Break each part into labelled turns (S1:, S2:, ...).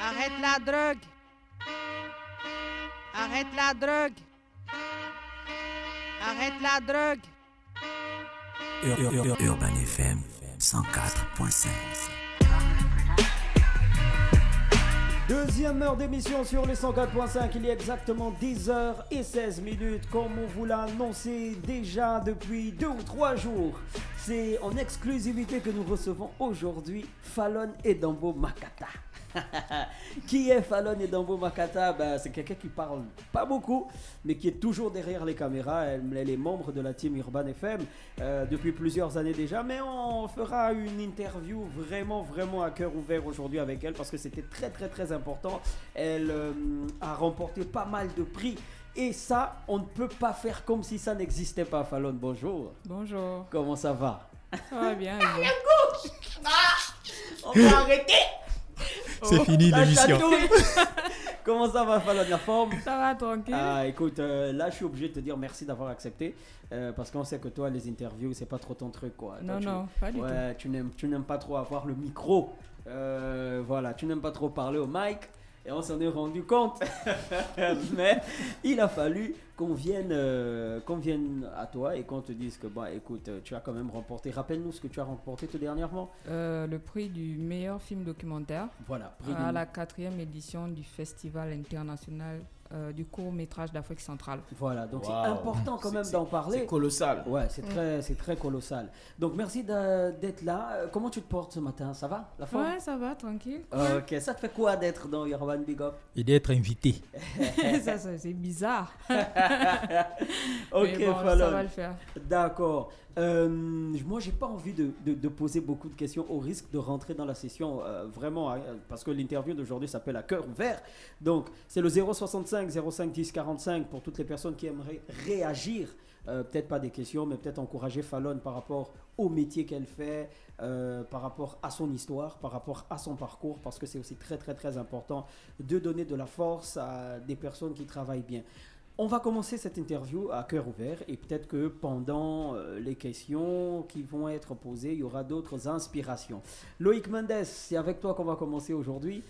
S1: Arrête la drogue. Arrête la drogue. Arrête la drogue.
S2: Urban FM 104.5.
S3: Deuxième heure d'émission sur les 104.5, il y a exactement 10h16, comme on vous l'a annoncé déjà depuis 2 ou 3 jours. C'est en exclusivité que nous recevons aujourd'hui Fallon Edambo Makata. Qui est Fallon Edambo Makata? C'est quelqu'un qui parle pas beaucoup, mais qui est toujours derrière les caméras. Elle est membre de la team Urban FM depuis plusieurs années déjà, mais on fera une interview vraiment à cœur ouvert aujourd'hui avec elle parce que c'était très important. Elle a remporté pas mal de prix. Et ça, on ne peut pas faire comme si ça n'existait pas. Fallon, bonjour.
S4: Bonjour.
S3: Comment ça va?
S4: Ça va bien.
S3: On va arrêter.
S5: C'est fini l'émission.
S3: Comment ça va, Fallon, la forme?
S4: Ça va, tranquille.
S3: Écoute, là je suis obligé de te dire merci d'avoir accepté parce qu'on sait que toi les interviews c'est pas trop ton truc quoi.
S4: Non,
S3: Toi,
S4: pas du tout.
S3: Tu n'aimes pas trop avoir le micro. Voilà, tu n'aimes pas trop parler au mic. Et on s'en est rendu compte. Mais il a fallu qu'on vienne à toi et qu'on te dise que, écoute, tu as quand même remporté. Rappelle-nous ce que tu as remporté tout dernièrement.
S4: Le prix du meilleur film documentaire.
S3: Voilà.
S4: À la 4e édition du Festival international du court-métrage d'Afrique centrale.
S3: Voilà, donc c'est important quand même d'en parler.
S5: C'est colossal.
S3: Ouais, c'est très colossal. Donc merci d'être là. Comment tu te portes ce matin? Ça va, la forme?
S4: Ouais, ça va, tranquille.
S3: Ok, ça te fait quoi d'être dans Urban Big Up?
S5: Et d'être invité.
S4: ça, c'est bizarre.
S3: Ok,
S4: mais bon,
S3: Fallon.
S4: ça va le faire.
S3: D'accord. Moi, j'ai pas envie de poser beaucoup de questions au risque de rentrer dans la session vraiment, parce que l'interview d'aujourd'hui s'appelle à cœur ouvert. Donc, c'est le 065 05 10 45 pour toutes les personnes qui aimeraient réagir. Peut-être pas des questions, mais peut-être encourager Fallon par rapport au métier qu'elle fait, par rapport à son histoire, par rapport à son parcours, parce que c'est aussi très important de donner de la force à des personnes qui travaillent bien. On va commencer cette interview à cœur ouvert et peut-être que pendant les questions qui vont être posées, il y aura d'autres inspirations. Loïc Mendes, c'est avec toi qu'on va commencer aujourd'hui.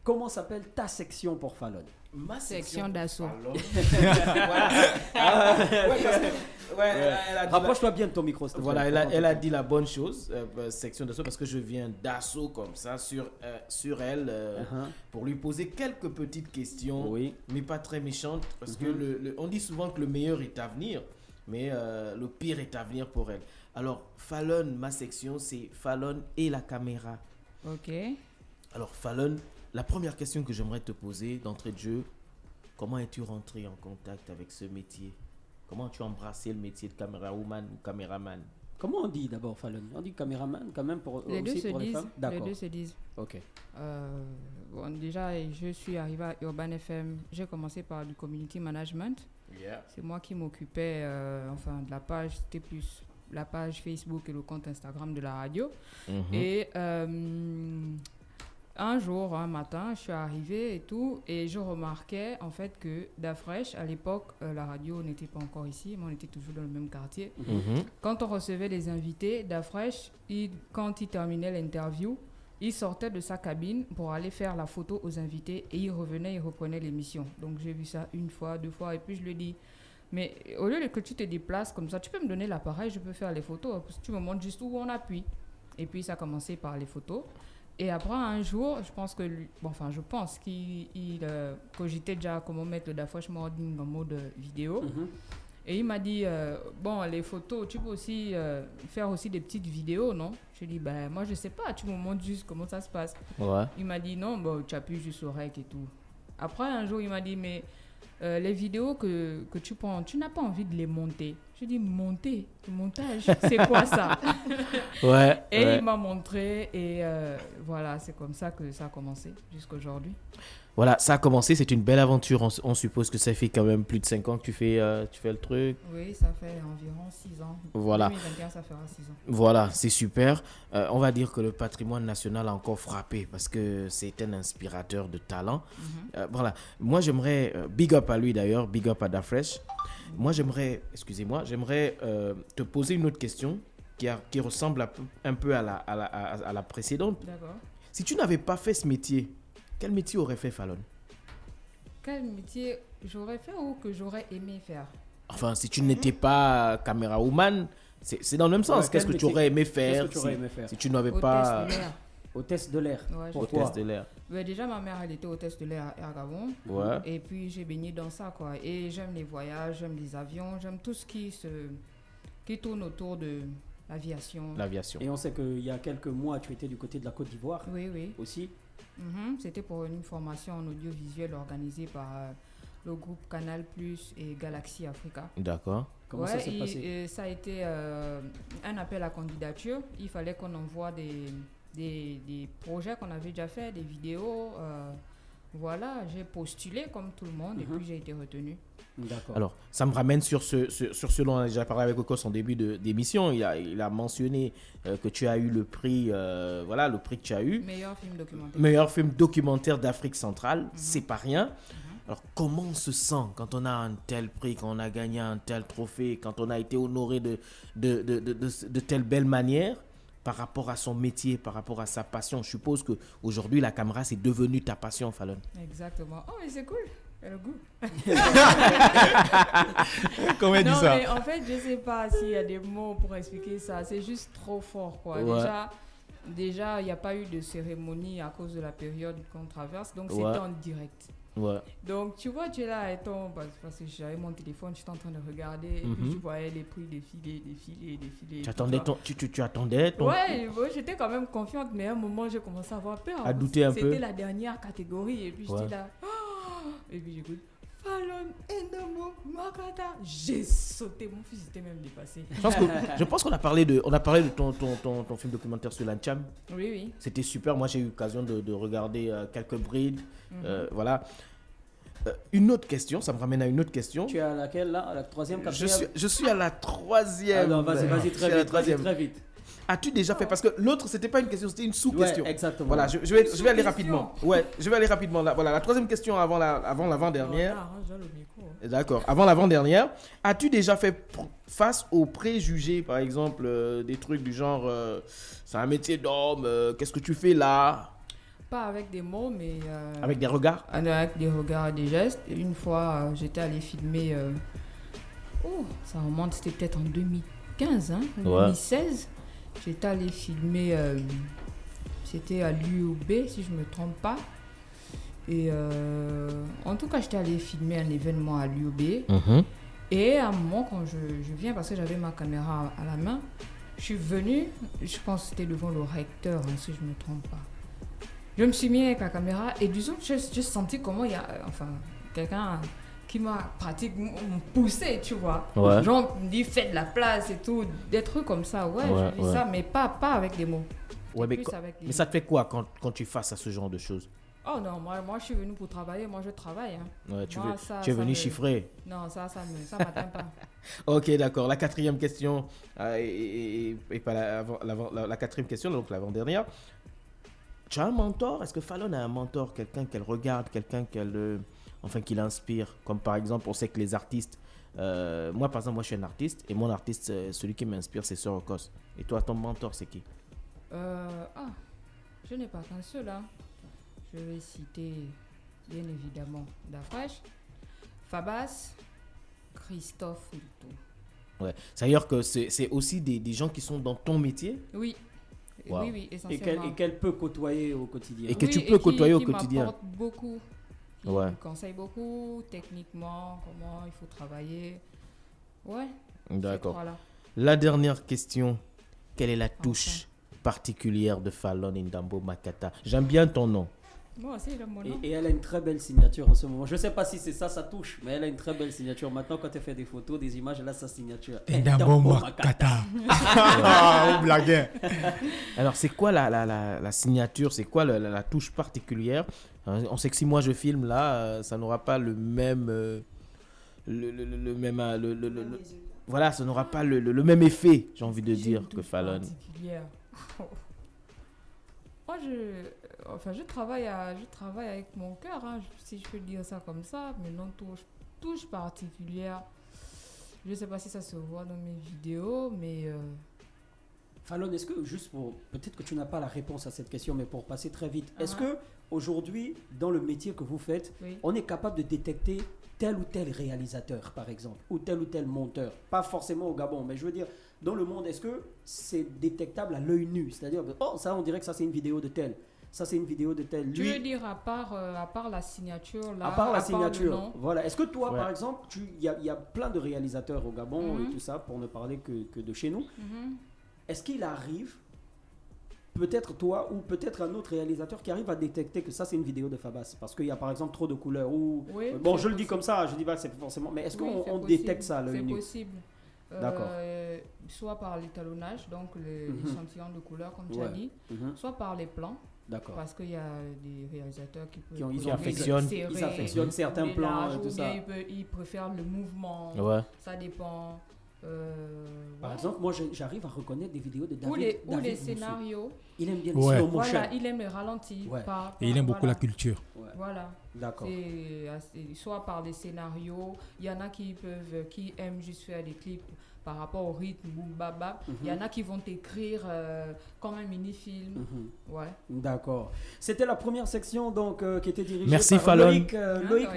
S3: Comment s'appelle ta section pour Fallon?
S4: Ma section d'assaut.
S3: Rapproche-toi bien de ton micro.
S5: Voilà, elle a dit la bonne chose, section d'assaut, parce que je viens d'assaut comme ça sur elle pour lui poser quelques petites questions, mais pas très méchantes, parce que on dit souvent que le meilleur est à venir, mais le pire est à venir pour elle. Alors, Fallon, ma section, c'est Fallon et la caméra.
S4: Ok.
S5: Alors, Fallon, la première question que j'aimerais te poser d'entrée de jeu, comment es-tu rentré en contact avec ce métier? Comment tu as embrassé le métier de camérawoman ou caméraman?
S3: Comment on dit d'abord, Fallon? On dit caméraman quand même pour
S4: les
S3: aussi
S4: deux
S3: pour
S4: se
S3: les
S4: disent.
S3: femmes? D'accord.
S4: Les deux se disent.
S3: Ok.
S4: Bon, déjà, je suis arrivée à Urban FM. J'ai commencé par du community management.
S5: Yeah.
S4: C'est moi qui m'occupais de la page, c'était plus la page Facebook et le compte Instagram de la radio. Et un jour, un matin, je suis arrivée et tout, et je remarquais en fait que d'Afresh, à l'époque, la radio n'était pas encore ici, mais on était toujours dans le même quartier. Quand on recevait les invités d'Afresh, quand il terminait l'interview, il sortait de sa cabine pour aller faire la photo aux invités et il revenait, il reprenait l'émission. Donc j'ai vu ça 1 fois, 2 fois, et puis je lui ai dit, mais au lieu que tu te déplaces comme ça, tu peux me donner l'appareil, je peux faire les photos, parce que tu me montres juste où on appuie. Et puis ça a commencé par les photos. Et après, un jour, je pense qu'il cogitait déjà comment mettre le Dafresh Morning en mode vidéo. Et il m'a dit, les photos, tu peux aussi faire aussi des petites vidéos, non? Je lui ai dit, moi, je sais pas, tu me montres juste comment ça se passe. Ouais. Il m'a dit, non, tu appuies juste sur REC et tout. Après, un jour, il m'a dit, mais les vidéos que tu prends, tu n'as pas envie de les monter? Je lui ai dit, monter? Le montage, c'est quoi ça? Il m'a montré et voilà, c'est comme ça que ça a commencé jusqu'à aujourd'hui.
S5: Voilà, ça a commencé, c'est une belle aventure. On suppose que ça fait quand même plus de 5 ans que tu fais le truc.
S4: Oui, ça fait environ 6 ans.
S5: Voilà.
S4: 2021, ça fera 6 ans.
S5: Voilà, c'est super. On va dire que le patrimoine national a encore frappé parce que c'est un inspirateur de talent. Voilà. Moi, j'aimerais, big up à lui d'ailleurs, big up à Dafresh. Moi, j'aimerais te poser une autre question qui ressemble un peu à la précédente.
S4: D'accord.
S5: Si tu n'avais pas fait ce métier, Quel métier aurait fait Fallon?
S4: Quel métier j'aurais fait ou que j'aurais aimé faire?
S5: Enfin, si tu n'étais pas caméra-woman, c'est dans le même sens.
S3: Ouais,
S5: Qu'est-ce que tu aurais aimé faire, si tu n'avais pas...
S4: Hôtesse de l'air.
S3: Hôtesse de l'air.
S4: Ouais,
S3: Pourquoi?
S5: Hôtesse de l'air.
S4: Déjà, ma mère, elle était hôtesse de l'air à Air Gabon.
S5: Ouais.
S4: Et puis, j'ai baigné dans ça, quoi. Et j'aime les voyages, j'aime les avions, j'aime tout ce qui tourne autour de l'aviation.
S5: L'aviation.
S3: Et on sait qu'il y a quelques mois, tu étais du côté de la Côte d'Ivoire
S4: Oui, oui.
S3: aussi.
S4: C'était pour une formation en audiovisuel organisée par le groupe Canal Plus et Galaxy Africa.
S5: D'accord.
S3: Comment ça s'est passé?
S4: Et ça a été un appel à candidature. Il fallait qu'on envoie des projets qu'on avait déjà fait, des vidéos. Voilà, j'ai postulé comme tout le monde et puis j'ai été retenue.
S3: D'accord.
S5: Alors, ça me ramène sur ce dont on a déjà parlé avec Okos en début d'émission. Il a mentionné que tu as eu le prix, voilà, le prix que tu as eu.
S4: Meilleur film documentaire.
S5: Meilleur film documentaire d'Afrique centrale, c'est pas rien. Alors, comment on se sent quand on a un tel prix, quand on a gagné un tel trophée, quand on a été honoré de telle belle manière par rapport à son métier, par rapport à sa passion? Je suppose qu'aujourd'hui, la caméra, c'est devenu ta passion, Fallon.
S4: Exactement. Oh, mais c'est cool. Elle a le goût.
S5: Comment elle dit
S4: Non,
S5: ça?
S4: mais en fait, je sais pas s'il y a des mots pour expliquer ça. C'est juste trop fort, quoi.
S5: Ouais.
S4: Déjà, il n'y a pas eu de cérémonie à cause de la période qu'on traverse. Donc,
S5: Ouais.
S4: c'était en direct.
S5: Ouais.
S4: Donc, tu vois, tu es là et parce que j'avais mon téléphone, j'étais en train de regarder et puis je voyais les prix défiler.
S5: Tu attendais tu attendais ton...
S4: Ouais, j'étais quand même confiante, mais à un moment, j'ai commencé à avoir peur.
S5: À douter un peu.
S4: C'était la dernière catégorie et puis j'étais là. Et puis j'écoute Fallon Ndambo Makata. J'ai sauté, mon fils était même dépassé.
S5: Je pense qu'on a parlé de ton film documentaire sur l'Ancham.
S4: Oui, oui.
S5: C'était super. Moi, j'ai eu l'occasion de regarder quelques brides. Voilà. Une autre question, ça me ramène à une autre question.
S3: Tu es à laquelle là? À la troisième, quatrième?
S5: Je suis à la troisième.
S3: Alors, vas-y, très vite.
S5: As-tu déjà fait? Parce que l'autre, c'était pas une question, c'était une sous-question.
S3: Ouais, exactement.
S5: Voilà, je vais aller rapidement. Ouais, je vais aller rapidement. Voilà, la troisième question avant l'avant-dernière. D'accord. Avant l'avant-dernière, as-tu déjà fait face aux préjugés, par exemple, des trucs du genre, c'est un métier d'homme, qu'est-ce que tu fais là?
S4: Pas avec des mots, mais...
S5: Avec des regards?
S4: Avec des regards et des gestes. Une fois, j'étais allée filmer... ça remonte, c'était peut-être en 2015, hein, 2016. J'étais allée filmer... c'était à l'UOB, si je ne me trompe pas. Et en tout cas, j'étais allée filmer un événement à l'UOB. Et à un moment, quand je viens, parce que j'avais ma caméra à la main, je suis venue, je pense que c'était devant le recteur, hein, si je ne me trompe pas. Je me suis mis avec la caméra et disons que j'ai senti comment il y a quelqu'un qui m'a pratiquement poussé, tu vois.
S5: Ouais.
S4: Genre, me dit fais de la place et tout, des trucs comme ça. Ouais, je dis ça, mais pas avec des mots.
S5: Ouais, mais ça te fait quoi quand tu fasses à ce genre de choses?
S4: Oh non, moi je suis venue pour travailler, moi je travaille. Hein.
S5: Ouais, tu es venu chiffrer.
S4: Non, ça m'atteint pas.
S5: Ok, d'accord. La quatrième question, et pas la quatrième question, donc l'avant-dernière. Tu as un mentor? Est-ce que Fallon a un mentor? Quelqu'un qu'elle regarde, quelqu'un qui l'inspire? Comme par exemple, on sait que les artistes... moi, par exemple, moi je suis un artiste et mon artiste, celui qui m'inspire, c'est Sir Okos. Et toi, ton mentor, c'est qui?
S4: Je n'ai pas qu'un seul. Hein. Je vais citer, bien évidemment, Dafresh, Fabas, Christophe Hulto.
S5: Ouais. C'est-à-dire que c'est aussi des gens qui sont dans ton métier?
S4: Oui.
S5: Wow.
S4: Oui, essentiellement.
S3: Et qu'elle peut côtoyer au quotidien.
S5: Et que tu peux côtoyer au quotidien.
S4: Qui m'apporte beaucoup. Qui me conseille beaucoup, techniquement, comment il faut travailler. Ouais.
S5: D'accord. La dernière question. Quelle est la touche particulière de Fallon Ndambo Makata? J'aime bien ton nom.
S4: Moi aussi, j'aime mon nom.
S3: Et elle a une très belle signature en ce moment. Je ne sais pas si c'est ça touche, mais elle a une très belle signature. Maintenant, quand elle fait des photos, des images, elle a sa signature.
S6: Ndambo Makata. On blaguait.
S5: Alors, c'est quoi la signature? C'est quoi la touche particulière? On sait que si moi je filme là, ça n'aura pas le même... voilà, ça n'aura pas le même effet, j'ai envie de dire, que Fallon.
S4: Moi, je travaille avec mon cœur, hein, si je peux dire ça comme ça, mais non touche particulière. Je ne sais pas si ça se voit dans mes vidéos, mais
S3: Fallon, est-ce que, juste pour, peut-être que tu n'as pas la réponse à cette question, mais pour passer très vite, est-ce que aujourd'hui, dans le métier que vous faites, on est capable de détecter tel ou tel réalisateur, par exemple, ou tel monteur, pas forcément au Gabon, mais je veux dire, dans le monde, est-ce que c'est détectable à l'œil nu? C'est-à-dire, ça, on dirait que ça, c'est une vidéo de tel. Ça, c'est une vidéo de tel.
S4: Tu veux dire à part la signature là,
S3: à part la
S4: le
S3: signature,
S4: nom.
S3: voilà. Est-ce que toi, par exemple, il y a plein de réalisateurs au Gabon et tout ça, pour ne parler que de chez nous. Est-ce qu'il arrive, peut-être toi ou peut-être un autre réalisateur qui arrive à détecter que ça, c'est une vidéo de Fabas? Parce qu'il y a par exemple trop de couleurs ou... bon, je le dis comme ça, je dis pas que c'est forcément... Mais est-ce qu'on détecte ça à l'œil nu?
S4: C'est possible.
S3: D'accord.
S4: Soit par l'étalonnage, donc l'échantillon de couleurs, comme tu as dit, soit par les plans.
S3: D'accord.
S4: Parce qu'il y a des réalisateurs
S5: qui affectionnent
S3: certains plans et tout ça.
S4: Ils préfèrent le mouvement.
S5: Ouais.
S4: Ça dépend.
S3: Par exemple, moi j'arrive à reconnaître des vidéos de David.
S4: Ou les scénarios.
S3: Il aime bien le slow motion.
S4: Voilà, il aime les ralentis.
S6: Et il aime beaucoup la culture.
S4: Voilà.
S3: D'accord.
S4: Soit par des scénarios, il y en a qui aiment juste faire des clips par rapport au rythme, boum, bab, bab. Il y en a qui vont écrire comme un mini-film. Ouais.
S3: D'accord. C'était la première section donc, qui était dirigée par
S5: Fallon.
S3: Loïc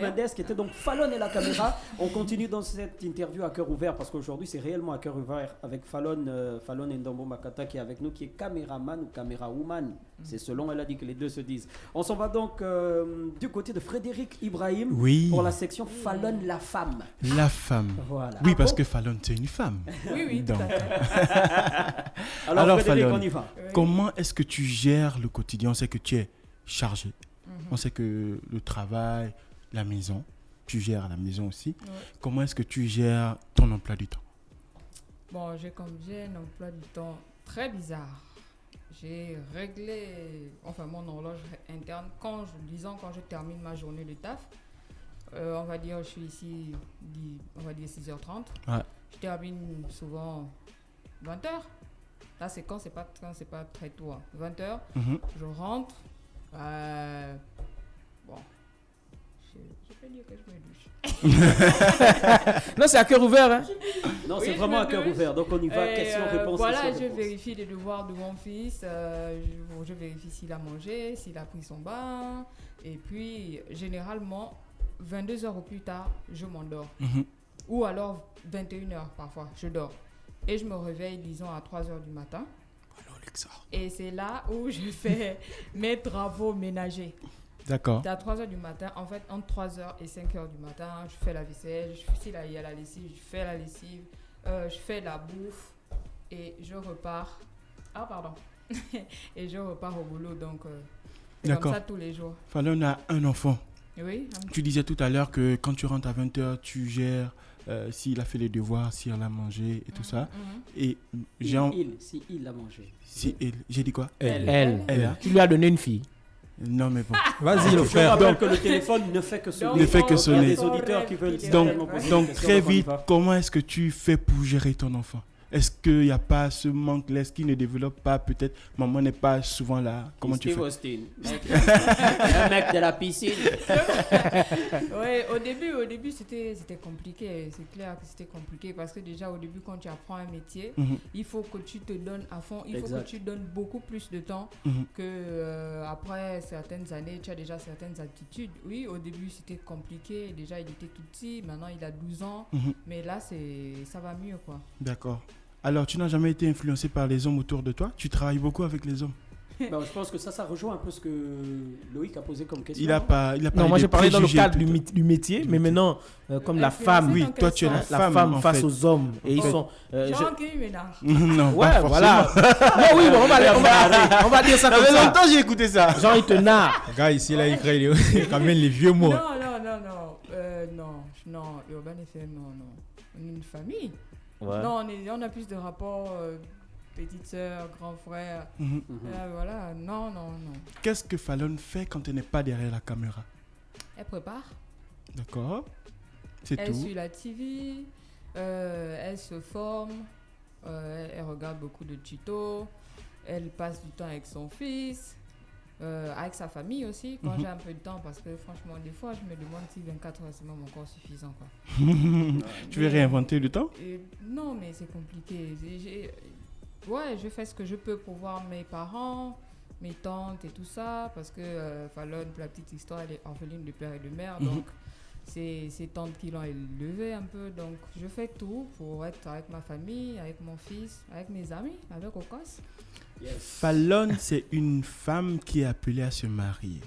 S3: Mendes, qui était donc Fallon et la caméra. On continue dans cette interview à cœur ouvert parce qu'aujourd'hui c'est réellement à cœur ouvert avec Fallon Ndombo Makata qui est avec nous, qui est caméraman ou camérawoman. C'est selon, elle a dit que les deux se disent. On s'en va donc du côté de Frédéric Ibrahim pour la section Fallon la femme.
S6: La femme.
S3: Voilà.
S6: Oui, parce que Fallon c'est une femme.
S4: Oui,
S6: donc.
S4: tout à fait.
S3: Alors Frédéric,
S6: Fallon,
S3: on y va.
S6: comment est-ce que tu gères le quotidien? On sait que tu es chargé. On sait que le travail, la maison, tu gères la maison aussi. Comment est-ce que tu gères ton emploi du temps?
S4: Bon, j'ai un emploi du temps très bizarre. J'ai réglé mon horloge interne quand je termine ma journée de taf. On va dire, je suis ici, on va dire 6h30. Ouais. Je termine souvent 20h. Là, c'est quand c'est pas très tôt. 20h, je rentre. Bon, je peux dire que je me douche.
S5: Non, c'est à cœur ouvert. Hein?
S3: Non, c'est vraiment à cœur ouvert. Donc, on y va. Question-réponse.
S4: Voilà, je vérifie les devoirs de mon fils. Je vérifie s'il a mangé, s'il a pris son bain. Et puis, généralement, 22h au plus tard, je m'endors. Ou alors 21h parfois, je dors. Et je me réveille, disons, à 3h du matin. Et c'est là où je fais mes travaux ménagers.
S6: D'accord.
S4: C'est à 3h du matin. En fait, entre 3h et 5h du matin, je fais la vaisselle. S'il y a la lessive, je fais la lessive. Je fais la bouffe. Et je repars. Ah, pardon. Et je repars au boulot. Donc, c'est comme ça tous les jours.
S6: Fallon a un enfant.
S4: Oui.
S6: Tu disais tout à l'heure que quand tu rentres à 20h, tu gères s'il a fait les devoirs, s'il a mangé et tout ça. Et
S3: si il a mangé.
S6: Si il. J'ai dit quoi?
S5: Elle. Tu lui as donné une fille.
S6: Non, mais bon.
S3: Vas-y, le frère. Donc, que le téléphone ne fait que sonner.
S6: Ne fait que sonner.
S3: Il y a des auditeurs qui veulent
S6: donc très vite, comment est-ce que tu fais pour gérer ton enfant? Est-ce qu'il n'y a pas ce manque? Est-ce qu'il ne développe pas? Peut-être maman n'est pas souvent là. Comment tu fais?
S3: Austin. Un mec de la piscine.
S4: Ouais, au début c'était compliqué. C'est clair que c'était compliqué parce que déjà au début quand tu apprends un métier, il faut que tu te donnes à fond. Il faut que tu donnes beaucoup plus de temps que après certaines années, tu as déjà certaines aptitudes. Oui, au début c'était compliqué. Déjà il était tout petit. Maintenant il a 12 ans. Mais là ça va mieux quoi.
S6: D'accord. Alors, tu n'as jamais été influencé par les hommes autour de toi? Tu travailles beaucoup avec les hommes?
S3: Je pense que ça rejoint un peu ce que Loïc a posé comme question.
S6: Il a pas
S5: non, moi j'ai parlé dans le cadre du métier, mais maintenant, comme la femme,
S6: oui, toi tu es la femme
S5: face aux hommes. Et ils sont.
S4: Jean qui ménage.
S6: Non,
S5: ouais, voilà. Non, oui, on va dire ça comme ça.
S6: Ça fait longtemps que j'ai écouté ça.
S5: Jean, il te narre.
S6: Gars, ici, là, il ramène les vieux mots.
S4: Non, Urban FM, non. On est une famille.
S5: Ouais.
S4: Non, on a plus de rapports petite sœur, grand frère. Voilà, non.
S6: Qu'est-ce que Fallon fait quand elle n'est pas derrière la caméra?
S4: Elle prépare.
S6: D'accord. C'est tout.
S4: Elle suit la TV, elle se forme, elle regarde beaucoup de tutos, elle passe du temps avec son fils, avec sa famille aussi, quand j'ai un peu de temps, parce que franchement, des fois, je me demande si 24 heures, c'est même encore suffisant, quoi.
S6: Tu veux réinventer le temps?
S4: Non, mais c'est compliqué. Ouais, je fais ce que je peux pour voir mes parents, mes tantes et tout ça, parce que Fallon, pour la petite histoire, elle est orpheline de père et de mère, donc c'est ses tantes qui l'ont élevée un peu, donc je fais tout pour être avec ma famille, avec mon fils, avec mes amis, avec Ocas.
S6: Yes. Fallon, c'est une femme qui est appelée à se marier.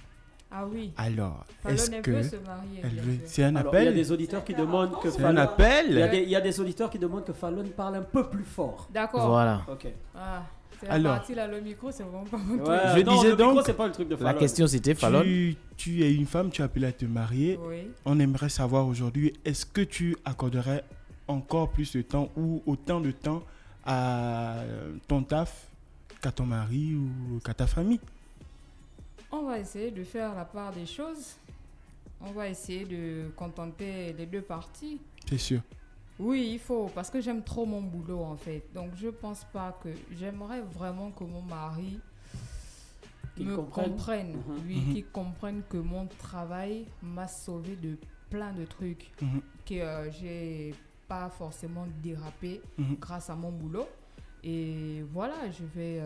S4: Ah oui.
S6: Alors,
S4: Fallon,
S6: est-ce que
S4: veut se marier,
S6: elle
S4: bien
S6: veut...
S4: sûr.
S6: C'est un
S3: Alors, il y a
S6: appel?
S3: des auditeurs qui demandent que
S6: C'est un appel?
S3: Il y a des auditeurs qui demandent que Fallon parle un peu plus fort.
S4: D'accord.
S5: Voilà.
S3: Ok.
S4: Ah, c'est la
S6: Alors.
S4: partie là, le micro, c'est vraiment pas mon truc.
S3: Ouais,
S6: Je
S3: non,
S6: disais
S3: le micro,
S6: donc-
S3: c'est pas le truc de Fallon.
S5: La question c'était Fallon.
S6: Tu es une femme, tu es appelée à te marier.
S4: Oui.
S6: On aimerait savoir aujourd'hui, est-ce que tu accorderais encore plus de temps ou autant de temps à ton taf qu'à ton mari ou qu'à ta famille?
S4: On va essayer de faire la part des choses. On va essayer de contenter les deux parties.
S6: C'est sûr.
S4: Oui, il faut, parce que j'aime trop mon boulot en fait. Donc je pense pas que... J'aimerais vraiment que mon mari
S3: Qu'il
S4: me comprenne. Oui,
S6: Mhm.
S4: qu'il comprenne que mon travail m'a sauvé de plein de trucs.
S6: Mhm.
S4: Que j'ai pas forcément dérapé
S6: Mhm.
S4: grâce à mon boulot. Et voilà, je vais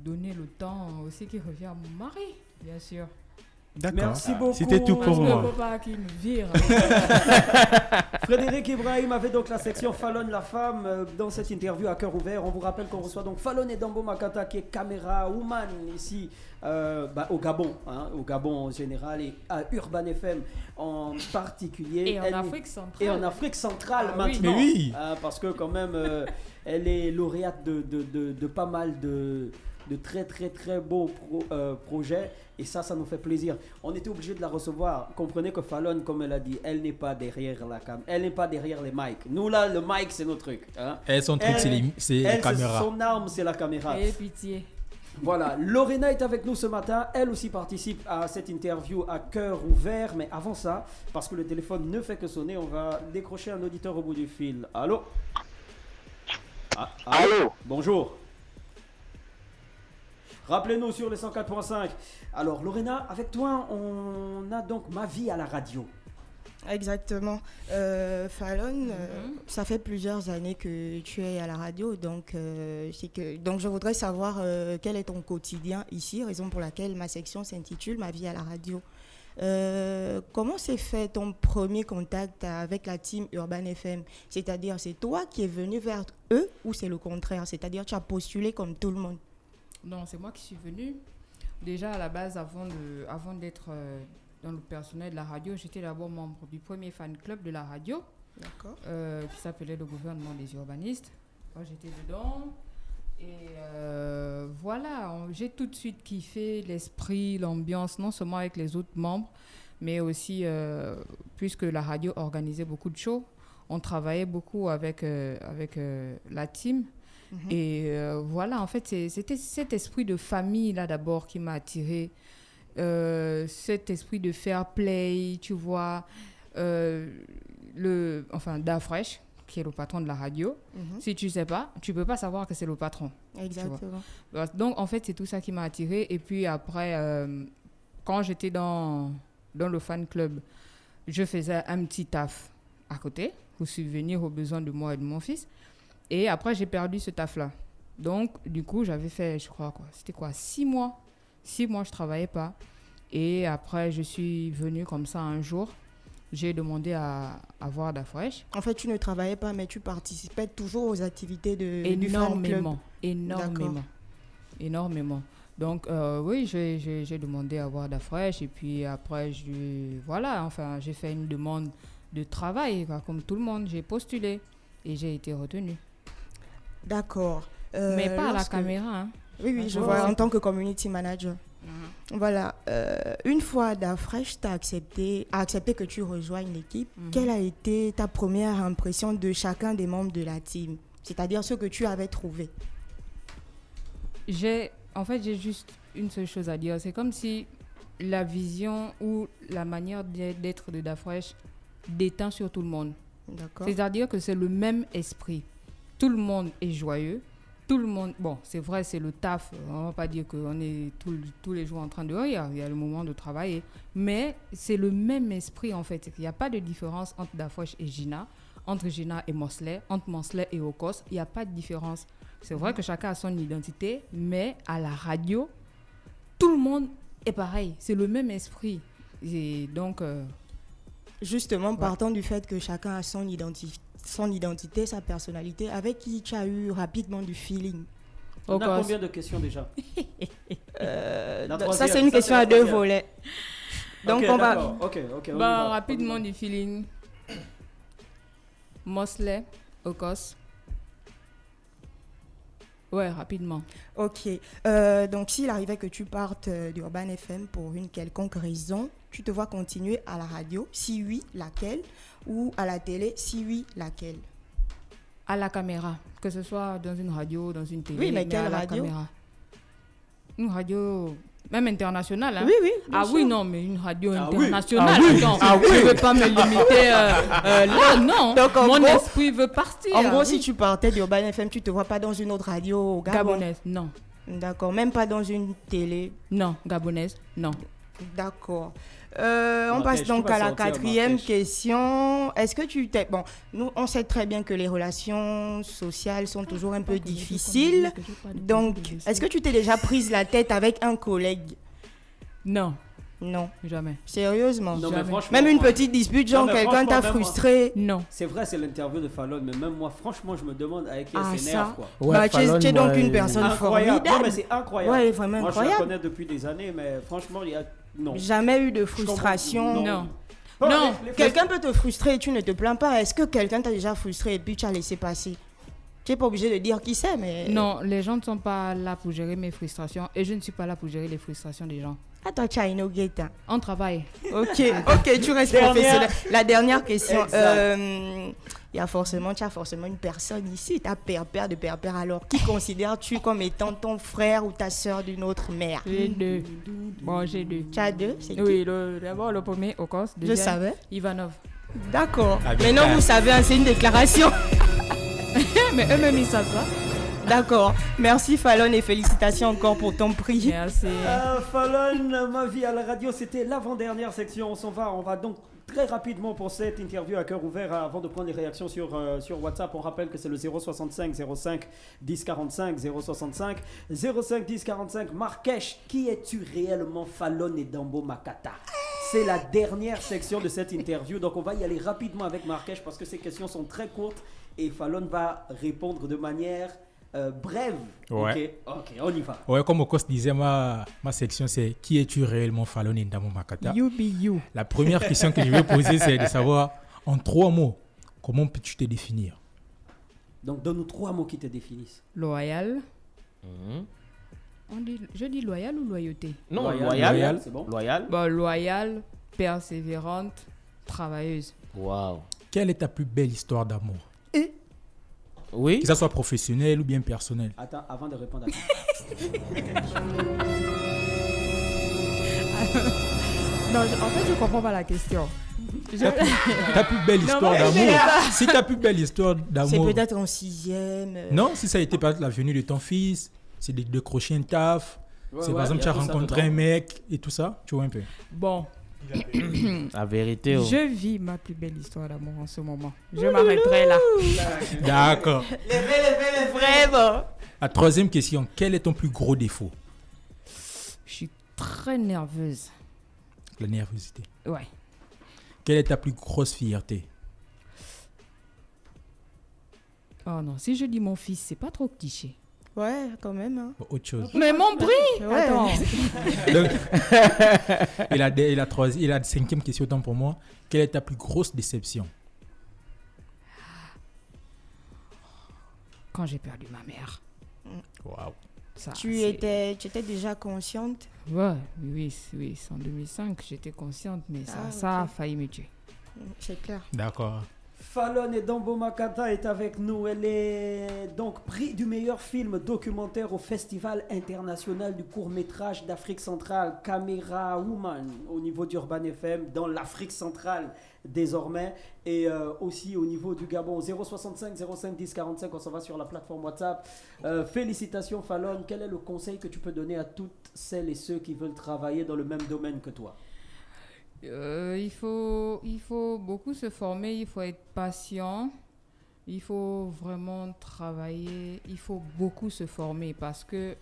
S4: donner le temps aussi qui revient à mon mari, bien sûr.
S6: D'accord.
S3: Merci beaucoup.
S6: C'était tout
S4: Parce
S6: pour
S4: que
S6: moi.
S4: faut pas qu'il me vire.
S3: Frédéric Ibrahim avait donc la section Fallon la femme dans cette interview à cœur ouvert. On vous rappelle qu'on reçoit donc Fallon et Dambo Makata qui est caméra woman ici au Gabon, au Gabon en général et à Urban FM en particulier.
S4: Et en Afrique centrale.
S3: Et en Afrique centrale
S4: Ah oui.
S3: maintenant.
S6: Mais oui.
S3: Parce que quand même elle est lauréate de pas mal de très très très beaux projets. Et ça nous fait plaisir. On était obligé de la recevoir. Comprenez que Fallon, comme elle a dit, elle n'est pas derrière la cam, elle n'est pas derrière les mics. Nous là, le mic c'est notre truc. Hein.
S7: Son truc, c'est la caméra.
S3: Son arme, c'est la caméra.
S4: Et pitié.
S3: Voilà, Lorena est avec nous ce matin. Elle aussi participe à cette interview à cœur ouvert. Mais avant ça, parce que le téléphone ne fait que sonner, on va décrocher un auditeur au bout du fil. Allô? Allô? Bonjour. Rappelez-nous sur les 104.5. Alors, Lorena, avec toi, on a donc Ma vie à la radio.
S8: Exactement. Fallon, ça fait plusieurs années que tu es à la radio, donc je voudrais savoir quel est ton quotidien ici, raison pour laquelle ma section s'intitule Ma vie à la radio. Comment s'est fait ton premier contact avec la team Urban FM? C'est-à-dire, c'est toi qui es venu vers eux ou c'est le contraire? C'est-à-dire, tu as postulé comme tout le monde?
S4: Non, c'est moi qui suis venue. Déjà, à la base, avant d'être dans le personnel de la radio, j'étais d'abord membre du premier fan club de la radio.
S8: D'accord.
S4: Qui s'appelait le gouvernement des urbanistes. Moi, j'étais dedans. Et voilà, j'ai tout de suite kiffé l'esprit, l'ambiance, non seulement avec les autres membres, mais aussi, puisque la radio organisait beaucoup de shows, on travaillait beaucoup avec la team. Mm-hmm. Et voilà, en fait, c'était cet esprit de famille, là, d'abord, qui m'a attirée. Cet esprit de fair play, tu vois. Dafresh, qui est le patron de la radio. Mm-hmm. Si tu sais pas, tu peux pas savoir que c'est le patron.
S8: Exactement.
S4: Donc, en fait, c'est tout ça qui m'a attirée. Et puis après, quand j'étais dans le fan club, je faisais un petit taf à côté pour subvenir aux besoins de moi et de mon fils. Et après, j'ai perdu ce taf-là. Donc, du coup, j'avais fait, je crois, 6 mois. 6 mois, je ne travaillais pas. Et après, je suis venue comme ça un jour. J'ai demandé à voir Dafresh.
S8: En fait, tu ne travaillais pas, mais tu participais toujours aux activités du fan club.
S4: Énormément. Donc, oui, j'ai demandé à voir Dafresh. Et puis après, j'ai fait une demande de travail, quoi, comme tout le monde. J'ai postulé et j'ai été retenue.
S8: D'accord.
S4: Mais pas à la caméra. Hein.
S8: Oui, je vois, en tant que community manager. Mm-hmm. Voilà. Une fois Dafresh a accepté que tu rejoignes l'équipe, quelle a été ta première impression de chacun des membres de la team? C'est-à-dire ce que tu avais trouvé?
S4: J'ai juste une seule chose à dire. C'est comme si la vision ou la manière d'être de Dafresh déteint sur tout le monde.
S8: D'accord.
S4: C'est-à-dire que c'est le même esprit. Tout le monde est joyeux. Tout le monde... Bon, c'est vrai, c'est le taf. On ne va pas dire qu'on est tous les jours en train de rire. Il y a le moment de travailler. Mais c'est le même esprit, en fait. Il n'y a pas de différence entre Dafresh et Gina, entre Gina et Mosley, entre Mosley et Okos. Il n'y a pas de différence. C'est vrai que chacun a son identité, mais à la radio, tout le monde est pareil. C'est le même esprit. Et donc...
S8: Justement, partant du fait que chacun a son identité, sa personnalité, avec qui tu as eu rapidement du feeling.
S3: On a combien de questions déjà?
S8: Ça, c'est une question à 2 volets. Donc,
S3: okay,
S8: on va...
S3: Ok,
S4: rapidement du feeling. Mosley, Okos. Ouais, rapidement.
S8: Ok. Donc, s'il arrivait que tu partes d'Urban FM pour une quelconque raison, tu te vois continuer à la radio? Si oui, laquelle? Ou à la télé? Si oui, laquelle?
S4: À la caméra. Que ce soit dans une radio, dans une télé.
S8: Oui, mais quelle radio?
S4: Caméra. Une radio... Même internationale, hein?
S8: Oui, oui.
S4: Oui, non, mais une radio internationale.
S8: Je
S4: ne veux pas me limiter là, non. Donc, mon esprit veut partir.
S8: En gros, si tu partais d'Urban FM, tu ne te vois pas dans une autre radio au Gabon?
S4: Gabonaise, non.
S8: D'accord, même pas dans une télé?
S4: Non, gabonaise, non.
S8: D'accord. On passe donc à la 4e question. Est-ce que tu t'es... Bon, nous, on sait très bien que les relations sociales sont toujours un peu difficiles. Donc, est-ce que tu t'es déjà prise la tête avec un collègue?
S4: Non.
S8: Non.
S4: Jamais.
S8: Sérieusement?
S3: Non, mais franchement,
S8: même une petite dispute, genre quelqu'un t'a frustré?
S4: Non.
S3: C'est vrai, c'est l'interview de Fallon, mais même moi, franchement, je me demande avec qui elle s'énerve, quoi.
S8: Ouais, tu es donc une personne formidable.
S3: Non, mais c'est incroyable.
S8: Ouais, vraiment
S3: moi,
S8: incroyable.
S3: Je la connais depuis des années, mais franchement, il y a... Non.
S8: Jamais eu de frustration?
S4: Non.
S8: Non. Quelqu'un peut te frustrer et tu ne te plains pas. Est-ce que quelqu'un t'a déjà frustré et puis tu as laissé passer? Tu n'es pas obligé de dire qui c'est, mais...
S4: Non, les gens ne sont pas là pour gérer mes frustrations et je ne suis pas là pour gérer les frustrations des gens.
S8: Ah, toi, tu as une guette.
S4: On travaille.
S8: Ok, tu restes professionnel. La dernière question. Tu as forcément une personne ici, ta père de père. Alors, qui considères-tu comme étant ton frère ou ta soeur d'une autre mère?
S4: J'ai 2. Bon, j'ai 2.
S8: Tu as 2? C'est qui?
S4: Oui, d'abord le premier, Okos.
S8: Je savais.
S4: Ivanov.
S8: D'accord. Maintenant, vous savez, hein, c'est une déclaration.
S4: Mais eux-mêmes, ils savent ça.
S8: D'accord. Merci Fallon et félicitations encore pour ton prix.
S4: Merci.
S3: Fallon, ma vie à la radio, c'était l'avant-dernière section. On va donc très rapidement pour cette interview à cœur ouvert avant de prendre les réactions sur WhatsApp. On rappelle que c'est le 065 05 10 45 065 05 10 45. Marrakech, qui es-tu réellement, Fallon et Dambo Makata? C'est la dernière section de cette interview. Donc on va y aller rapidement avec Marrakech parce que ces questions sont très courtes et Fallon va répondre de manière... brève.
S7: Ouais.
S3: Ok, on y va.
S7: Ouais, comme Okos disait, ma section c'est qui es-tu réellement, Fallon et Dambo Makata?
S4: You be you.
S7: La première question que je vais poser, c'est de savoir, en 3 mots, comment peux-tu te définir?
S3: Donc, donne-nous 3 mots qui te définissent.
S4: Loyal. Je dis loyal ou loyauté?
S5: Non, loyal.
S3: C'est bon.
S5: Loyal.
S4: Bon, loyal, persévérante, travailleuse.
S5: Waouh.
S7: Quelle est ta plus belle histoire d'amour?
S5: Oui.
S7: Que ça soit professionnel ou bien personnel.
S3: Attends, avant de répondre à ça.
S4: Non, en fait, je comprends pas la question.
S7: Ta plus belle histoire d'amour. Si ta plus belle histoire d'amour.
S8: C'est peut-être en 6e.
S7: Non, si ça a été par exemple la venue de ton fils, c'est de décrocher un taf. C'est par exemple tu as rencontré un mec et tout ça. Tu vois un peu.
S4: Bon.
S5: La vérité.
S4: Je vis ma plus belle histoire d'amour en ce moment. Je m'arrêterai là.
S7: D'accord.
S8: Vraiment.
S7: La 3e question, quel est ton plus gros défaut?
S4: Je suis très nerveuse.
S7: La nervosité.
S4: Ouais.
S7: Quelle est ta plus grosse fierté?
S4: Oh non, si je dis mon fils, c'est pas trop cliché.
S8: Ouais, quand même. Hein.
S7: Bon, autre chose.
S4: Mais mon prix.
S8: Ouais.
S4: Attends.
S7: Donc, et la 5e question, autant pour moi. Quelle est ta plus grosse déception?
S4: Quand j'ai perdu ma mère.
S7: Waouh.
S8: Tu étais déjà consciente?
S4: Ouais, oui, en 2005, j'étais consciente, mais ça a failli me tuer.
S8: C'est clair.
S7: D'accord.
S3: Fallon et Dambo Makata est avec nous. Elle est donc prix du meilleur film documentaire au Festival international du court-métrage d'Afrique centrale, Camera Woman, au niveau d'Urban FM, dans l'Afrique centrale désormais, et aussi au niveau du Gabon. 065 05 10 45, on s'en va sur la plateforme WhatsApp. Félicitations Fallon, quel est le conseil que tu peux donner à toutes celles et ceux qui veulent travailler dans le même domaine que toi?
S4: Il faut beaucoup se former, il faut être patient, il faut vraiment travailler, il faut beaucoup se former parce que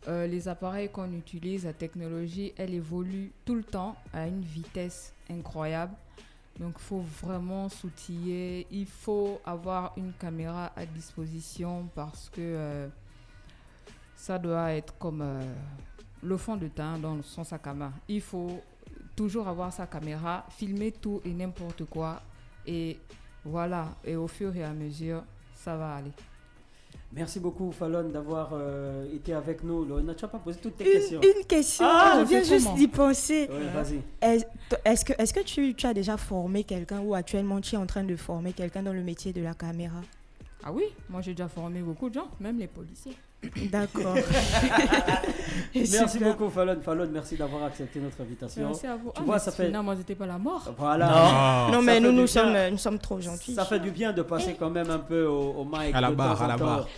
S4: les appareils qu'on utilise, la technologie, elle évolue tout le temps à une vitesse incroyable. Donc, il faut vraiment s'outiller. Il faut avoir une caméra à disposition parce que ça doit être comme le fond de teint dans son sac à main. Il faut toujours avoir sa caméra, filmer tout et n'importe quoi. Et voilà, et au fur et à mesure, ça va aller.
S3: Merci beaucoup, Fallon, d'avoir été avec nous. On n'a pas posé toutes tes questions.
S8: Une question, je viens juste d'y penser.
S3: Ouais, vas-y.
S8: Est-ce que tu as déjà formé quelqu'un ou actuellement tu es en train de former quelqu'un dans le métier de la caméra?
S4: Ah oui, moi j'ai déjà formé beaucoup de gens, même les policiers.
S8: D'accord.
S3: Merci beaucoup, Fallon. Fallon, merci d'avoir accepté notre invitation.
S4: Merci à vous.
S3: Tu vois, ça fait...
S4: Non, moi c'était pas la mort.
S3: Voilà.
S8: Non, mais nous sommes trop gentils.
S3: Ça fait du bien de passer quand même un peu au mic.
S6: À la barre.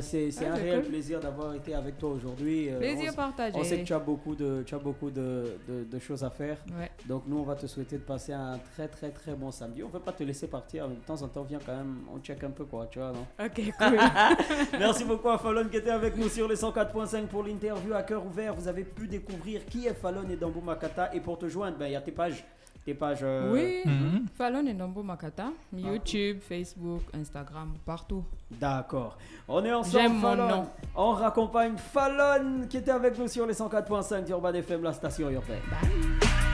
S3: C'est un réel plaisir d'avoir été avec toi aujourd'hui.
S4: Plaisir partagé.
S3: On sait que tu as beaucoup de choses à faire.
S4: Ouais.
S3: Donc nous, on va te souhaiter de passer un très très très bon samedi. On ne veut pas te laisser partir. De temps en temps, viens quand même, on check un peu quoi, tu vois, non?
S4: Ok, cool.
S3: Merci beaucoup à Fallon qui était avec nous sur les 104.5 pour l'interview à cœur ouvert. Vous avez pu découvrir qui est Fallon et Ndambo Makata. Et pour te joindre, il y a tes pages.
S4: Oui, Fallon et Ndambo Makata, YouTube, Facebook, Instagram, partout.
S3: D'accord. On est ensemble.
S4: J'aime
S3: Fallon.
S4: mon nom.
S3: On raccompagne Fallon qui était avec nous sur les 104.5 d'Urban FM, la station urbaine.
S4: Bye.